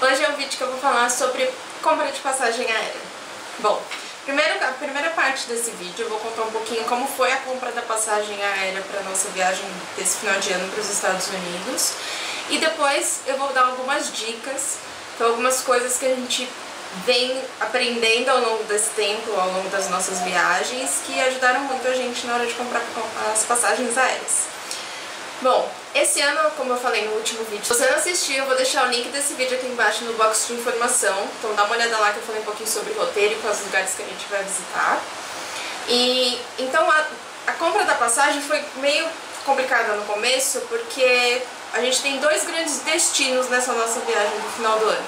Hoje é um vídeo que eu vou falar sobre compra de passagem aérea. Bom, a primeira parte desse vídeo eu vou contar um pouquinho como foi a compra da passagem aérea para nossa viagem desse final de ano para os Estados Unidos. E depois eu vou dar algumas dicas, então algumas coisas que a gente vem aprendendo ao longo desse tempo, ao longo das nossas viagens, que ajudaram muito a gente na hora de comprar as passagens aéreas. Bom, esse ano, como eu falei no último vídeo, se você não assistiu, eu vou deixar o link desse vídeo aqui embaixo no box de informação. Então dá uma olhada lá que eu falei um pouquinho sobre o roteiro e quais os lugares que a gente vai visitar. E então a compra da passagem foi meio complicada no começo, porque a gente tem dois grandes destinos nessa nossa viagem do final do ano,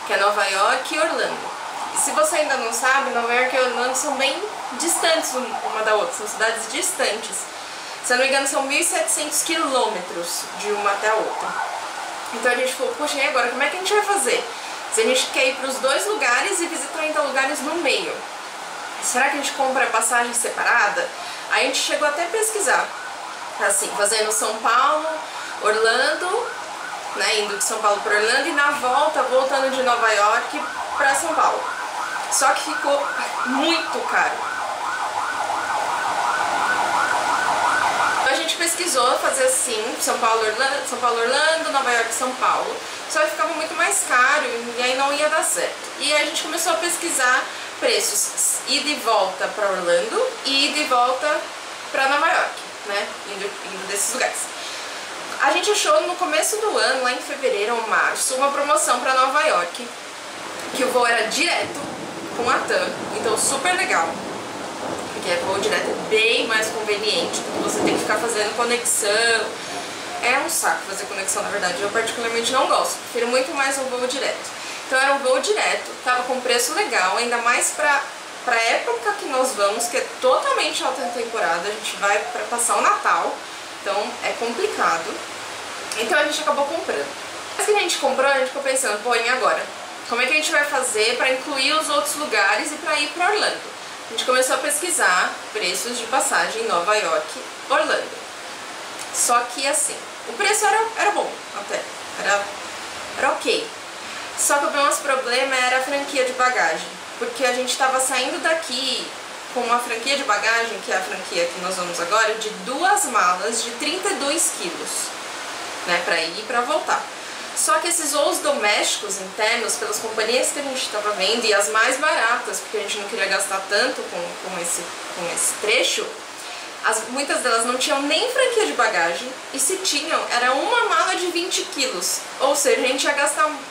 que é Nova York e Orlando. E se você ainda não sabe, Nova York e Orlando são bem distantes uma da outra, são cidades distantes. Se eu não me engano, são 1.700 quilômetros de uma até a outra. Então a gente falou, poxa, e agora como é que a gente vai fazer? Se a gente quer ir para os dois lugares e visitar ainda lugares no meio, será que a gente compra a passagem separada? Aí a gente chegou até a pesquisar, assim, fazendo São Paulo, Orlando, né, indo de São Paulo para Orlando e na volta, voltando de Nova York para São Paulo. Só que ficou muito caro. Pesquisou fazer assim, São Paulo, Orlando, Nova York, São Paulo, só que ficava muito mais caro e aí não ia dar certo. E aí a gente começou a pesquisar preços ida e volta para Orlando e ida e volta para Nova York, né, indo desses lugares. A gente achou no começo do ano, lá em fevereiro ou março, uma promoção para Nova York, que o voo era direto com a TAM, então super legal. Porque voo direto é bem mais conveniente, porque você tem que ficar fazendo conexão. É um saco fazer conexão, na verdade, eu particularmente não gosto, prefiro muito mais um voo direto. Então era um voo direto, tava com preço legal, ainda mais pra época que nós vamos, que é totalmente alta temporada, a gente vai pra passar o Natal, então é complicado. Então a gente acabou comprando. Mas que a gente comprou, a gente ficou pensando, pô, e agora? Como é que a gente vai fazer pra incluir os outros lugares e pra ir pra Orlando? A gente começou a pesquisar preços de passagem em Nova York e Orlando. Só que assim, o preço era bom até, era ok. Só que o nosso problema era a franquia de bagagem, porque a gente estava saindo daqui com uma franquia de bagagem, que é a franquia que nós vamos agora, de 2 malas de 32 quilos, né, para ir e para voltar. Só que esses voos domésticos internos, pelas companhias que a gente estava vendo, e as mais baratas, porque a gente não queria gastar tanto com esse trecho, muitas delas não tinham nem franquia de bagagem, e se tinham, era uma mala de 20 quilos. Ou seja, a gente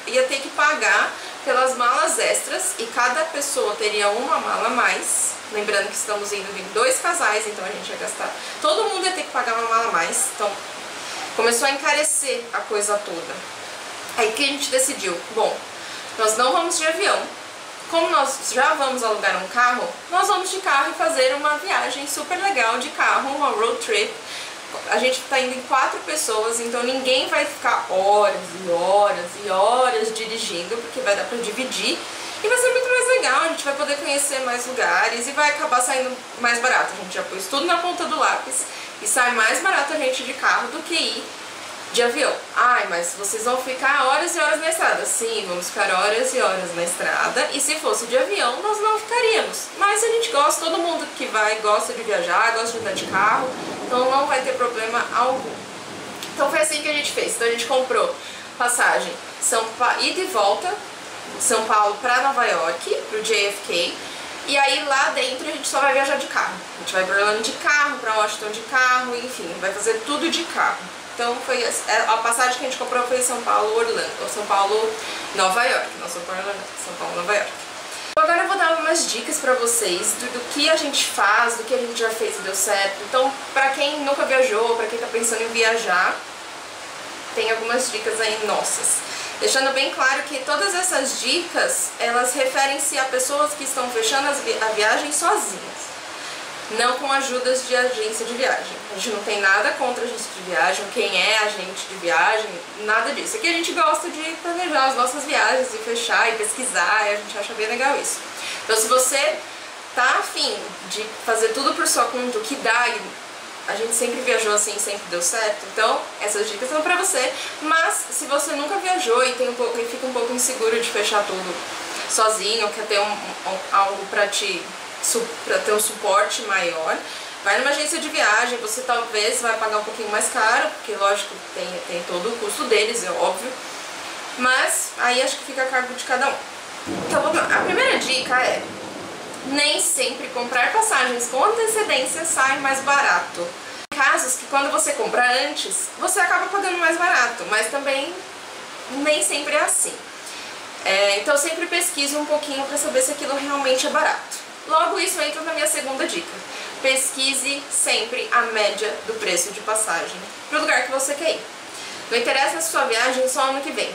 ia ter que pagar pelas malas extras, e cada pessoa teria uma mala a mais. Lembrando que estamos indo em 2 casais, então a gente ia gastar... Todo mundo ia ter que pagar uma mala a mais, então começou a encarecer a coisa toda. Aí que a gente decidiu, bom, nós não vamos de avião, como nós já vamos alugar um carro, nós vamos de carro e fazer uma viagem super legal de carro, uma road trip. A gente está indo em 4 pessoas, então ninguém vai ficar horas e horas e horas dirigindo, porque vai dar para dividir e vai ser muito mais legal, a gente vai poder conhecer mais lugares e vai acabar saindo mais barato. A gente já pôs tudo na ponta do lápis e sai mais barato a gente de carro do que ir de avião. Ai, mas vocês vão ficar horas e horas na estrada. Sim, vamos ficar horas e horas na estrada. E se fosse de avião, nós não ficaríamos. Mas a gente gosta, todo mundo que vai gosta de viajar, gosta de andar de carro. Então não vai ter problema algum. Então foi assim que a gente fez. Então a gente comprou passagem ida e volta, São Paulo para Nova York, pro JFK. E aí lá dentro a gente só vai viajar de carro. A gente vai para Orlando de carro, para Washington de carro, enfim, vai fazer tudo de carro. Então foi a passagem que a gente comprou foi São Paulo, Orlando, ou São Paulo, Nova York, não São Paulo, Orlando, São Paulo, Nova York. Agora eu vou dar umas dicas pra vocês do que a gente faz, do que a gente já fez e deu certo. Então, pra quem nunca viajou, pra quem tá pensando em viajar, tem algumas dicas aí nossas. Deixando bem claro que todas essas dicas, elas referem-se a pessoas que estão fechando a viagem sozinhas. Não com ajudas de agência de viagem. A gente não tem nada contra agência de viagem, quem é agente de viagem, nada disso. Aqui a gente gosta de planejar as nossas viagens e fechar e pesquisar, e a gente acha bem legal isso. Então se você tá afim de fazer tudo por sua conta, o que dá a gente sempre viajou assim, sempre deu certo, então essas dicas são pra você. Mas se você nunca viajou e fica um pouco inseguro de fechar tudo sozinho, quer ter algo pra ter um suporte maior, vai numa agência de viagem. Você talvez vai pagar um pouquinho mais caro, porque lógico tem todo o custo deles, é óbvio, mas aí acho que fica a cargo de cada um. Então vamos lá. A primeira dica é: nem sempre comprar passagens com antecedência sai mais barato. Tem casos que quando você compra antes, você acaba pagando mais barato, mas também nem sempre é assim. Então sempre pesquise um pouquinho para saber se aquilo realmente é barato. Logo, isso entra na minha segunda dica. Pesquise sempre a média do preço de passagem para o lugar que você quer ir. Não interessa se sua viagem só ano que vem.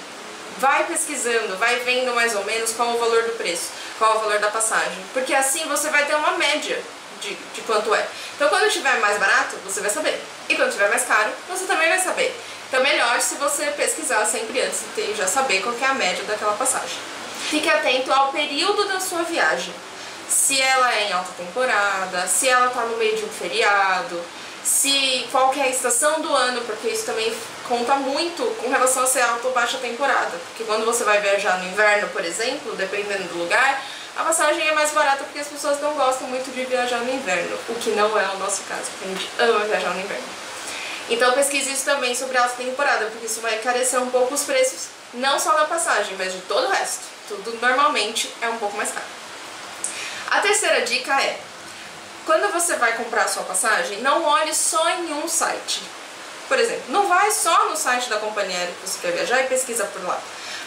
Vai pesquisando, vai vendo mais ou menos qual o valor do preço, qual o valor da passagem, porque assim você vai ter uma média de quanto é. Então quando estiver mais barato, você vai saber, e quando estiver mais caro, você também vai saber. Então melhor se você pesquisar sempre antes de já saber qual que é a média daquela passagem. Fique atento ao período da sua viagem, se ela é em alta temporada, se ela está no meio de um feriado, qual que é a estação do ano, porque isso também conta muito com relação a ser alta ou baixa temporada. Porque quando você vai viajar no inverno, por exemplo, dependendo do lugar, a passagem é mais barata porque as pessoas não gostam muito de viajar no inverno, o que não é o nosso caso, porque a gente ama viajar no inverno. Então pesquise isso também sobre a alta temporada, porque isso vai encarecer um pouco os preços, não só da passagem, mas de todo o resto. Tudo normalmente é um pouco mais caro. A terceira dica é: quando você vai comprar a sua passagem, não olhe só em um site. Por exemplo, não vai só no site da companhia aérea que você quer viajar e pesquisa por lá.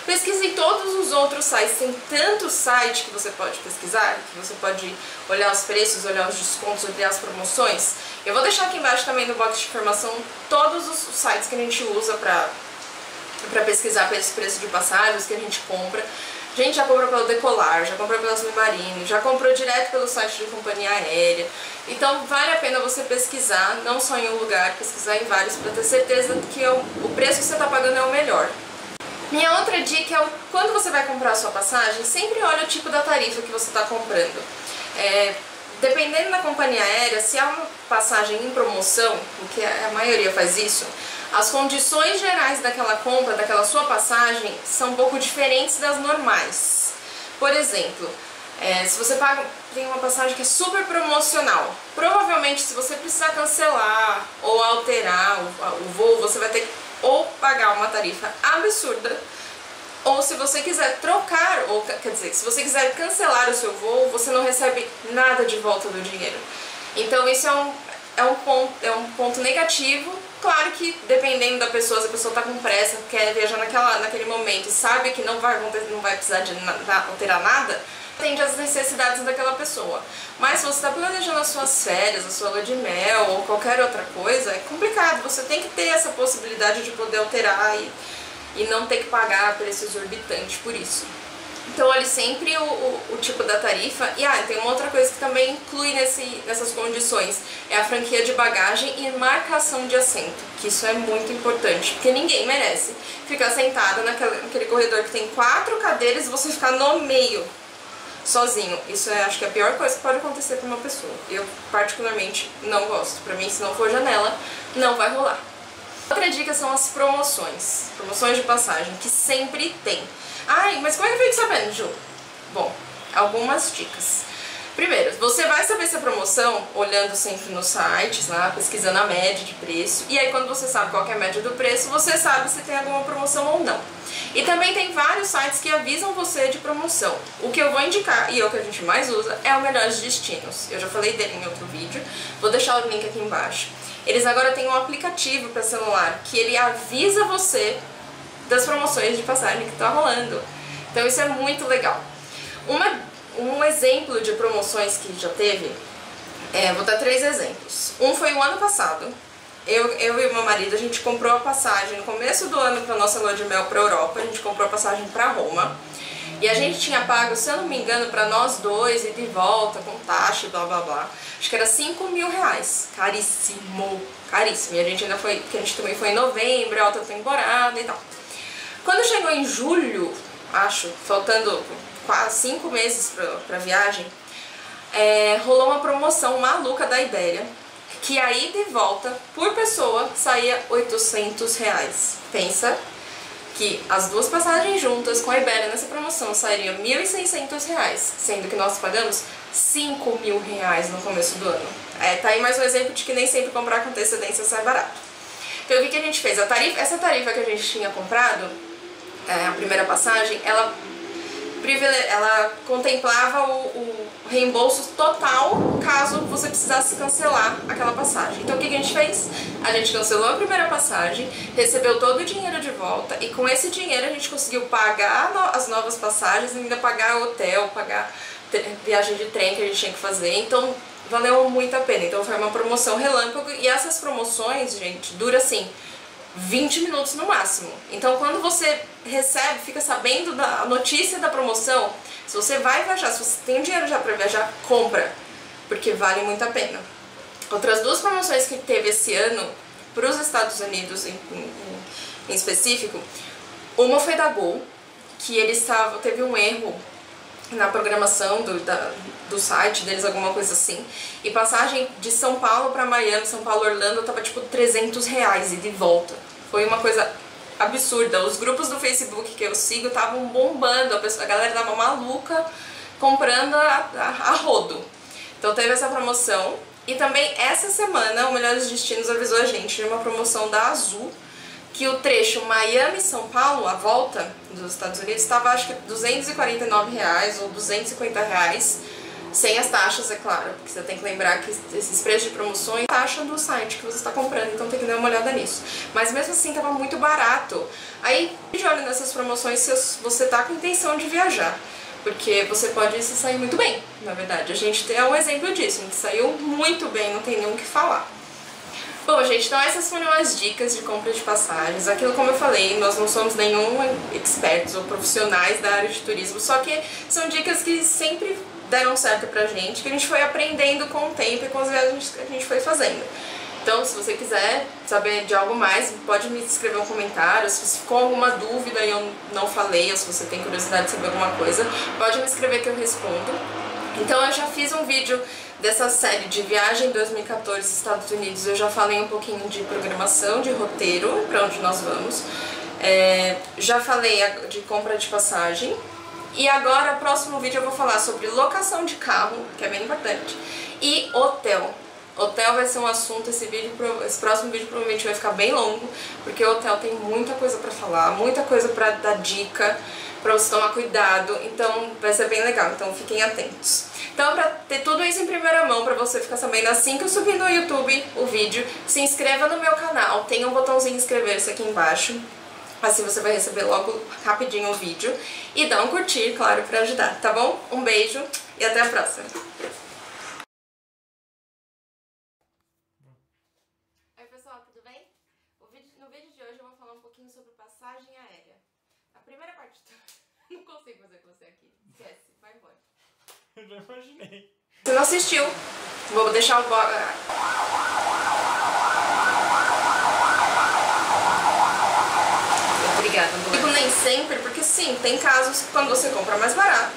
Pesquise em todos os outros sites. Tem tantos sites que você pode pesquisar, que você pode olhar os preços, olhar os descontos, olhar as promoções. Eu vou deixar aqui embaixo também no box de informação todos os sites que a gente usa para pesquisar pelos preços de passagens que a gente compra. A gente já comprou pelo Decolar, já comprou pela Submarine, já comprou direto pelo site de companhia aérea. Então vale a pena você pesquisar, não só em um lugar, pesquisar em vários, para ter certeza que o preço que você está pagando é o melhor. Minha outra dica é: quando você vai comprar a sua passagem, sempre olha o tipo da tarifa que você está comprando. Dependendo da companhia aérea, se é uma passagem em promoção, porque a maioria faz isso, as condições gerais daquela compra, daquela sua passagem, são um pouco diferentes das normais. Por exemplo, se você tem uma passagem que é super promocional, provavelmente se você precisar cancelar ou alterar o voo, você vai ter que ou pagar uma tarifa absurda, ou se você quiser trocar, ou quer dizer, se você quiser cancelar o seu voo, você não recebe nada de volta do dinheiro. Então isso é um ponto negativo. Claro que dependendo da pessoa, se a pessoa está com pressa, quer viajar naquele momento e sabe que não vai precisar de alterar nada, atende às necessidades daquela pessoa. Mas se você está planejando as suas férias, a sua lua de mel ou qualquer outra coisa, é complicado. Você tem que ter essa possibilidade de poder alterar e não ter que pagar preço exorbitante por isso. Então olhe sempre o tipo da tarifa. E tem uma outra coisa que também inclui nessas condições, é a franquia de bagagem e marcação de assento, que isso é muito importante, porque ninguém merece ficar sentada naquele corredor que tem 4 cadeiras e você ficar no meio, sozinho. Isso acho que é a pior coisa que pode acontecer para uma pessoa. Eu particularmente não gosto. Pra mim, se não for janela, não vai rolar. Outra dica são as promoções de passagem, que sempre tem. Mas como é que eu fico sabendo, Ju? Bom, algumas dicas. Primeiro, você vai saber se a promoção olhando sempre nos sites, lá, pesquisando a média de preço. E aí quando você sabe qual que é a média do preço, você sabe se tem alguma promoção ou não. E também tem vários sites que avisam você de promoção. O que eu vou indicar, e é o que a gente mais usa, é o Melhores Destinos. Eu já falei dele em outro vídeo, vou deixar o link aqui embaixo. Eles agora têm um aplicativo para celular que ele avisa você das promoções de passagem que tá rolando. Então isso é muito legal. Um exemplo de promoções que já teve, vou dar 3 exemplos. Um foi o ano passado. Eu e o meu marido, a gente comprou a passagem no começo do ano para nossa lua de mel para Europa. A gente comprou a passagem para Roma. E a gente tinha pago, se eu não me engano, para nós dois, ida e volta, com taxa e blá blá blá, acho que era R$5.000. Caríssimo, caríssimo. E a gente ainda foi, porque a gente também foi em novembro, alta temporada e tal. Quando chegou em julho, acho, faltando quase 5 meses pra viagem, rolou uma promoção maluca da Iberia, que a ida e volta por pessoa saía R$800. Pensa que as duas passagens juntas com a Iberia nessa promoção sairiam R$1.600, sendo que nós pagamos R$5.000 no começo do ano. Tá aí mais um exemplo de que nem sempre comprar com antecedência sai barato. Então o que a gente fez? Essa tarifa que a gente tinha comprado, a primeira passagem, ela contemplava o reembolso total caso você precisasse cancelar aquela passagem. Então o que a gente fez? A gente cancelou a primeira passagem, recebeu todo o dinheiro de volta e com esse dinheiro a gente conseguiu pagar as novas passagens, ainda pagar hotel, pagar viagem de trem que a gente tinha que fazer. Então valeu muito a pena. Então foi uma promoção relâmpago e essas promoções, gente, dura assim 20 minutos no máximo. Então quando você recebe, fica sabendo da notícia da promoção, se você vai viajar, se você tem dinheiro já para viajar, compra, porque vale muito a pena. Outras duas promoções que teve esse ano para os Estados Unidos em específico, uma foi da Gol, que teve um erro na programação do site deles, alguma coisa assim, e passagem de São Paulo para Miami, São Paulo Orlando, tava tipo R$300 e de volta. Foi uma coisa absurda. Os grupos do Facebook que eu sigo estavam bombando, a galera tava maluca comprando a rodo. Então teve essa promoção. E também essa semana o Melhores Destinos avisou a gente de uma promoção da Azul, que o trecho Miami-São Paulo, a volta dos Estados Unidos, estava acho que R$249 ou R$250, sem as taxas, é claro, porque você tem que lembrar que esses preços de promoções taxa do site que você está comprando, então tem que dar uma olhada nisso. Mas mesmo assim estava muito barato. Aí, de olho nessas promoções se você tá com intenção de viajar, porque você pode se sair muito bem, na verdade. A gente é um exemplo disso, a gente saiu muito bem, não tem nem o que falar. Bom, gente, então essas foram as dicas de compra de passagens. Aquilo, como eu falei, nós não somos nenhum expertos ou profissionais da área de turismo, só que são dicas que sempre deram certo pra gente, que a gente foi aprendendo com o tempo e com as viagens que a gente foi fazendo. Então, se você quiser saber de algo mais, pode me escrever um comentário. Se ficou alguma dúvida e eu não falei, ou se você tem curiosidade de saber alguma coisa, pode me escrever que eu respondo. Então, eu já fiz um vídeo dessa série de viagem 2014 Estados Unidos. Eu já falei um pouquinho de programação, de roteiro, para onde nós vamos. Já falei de compra de passagem. E agora, no próximo vídeo, eu vou falar sobre locação de carro, que é bem importante, e hotel. Hotel vai ser um assunto, esse próximo vídeo provavelmente vai ficar bem longo, porque o hotel tem muita coisa pra falar, muita coisa pra dar dica, pra você tomar cuidado, então vai ser bem legal, então fiquem atentos. Então, pra ter tudo isso em primeira mão, pra você ficar sabendo assim que eu subir no YouTube o vídeo, se inscreva no meu canal, tem um botãozinho inscrever-se aqui embaixo. Assim você vai receber logo rapidinho o vídeo. E dá um curtir, claro, pra ajudar, tá bom? Um beijo e até a próxima. Oi pessoal, tudo bem? No vídeo de hoje eu vou falar um pouquinho sobre passagem aérea. A primeira parte... Não consigo fazer com você aqui. Esquece, vai embora. Eu já imaginei. Você não assistiu? Vou deixar o... Obrigada. Digo nem sempre, porque sim, tem casos quando você compra mais barato,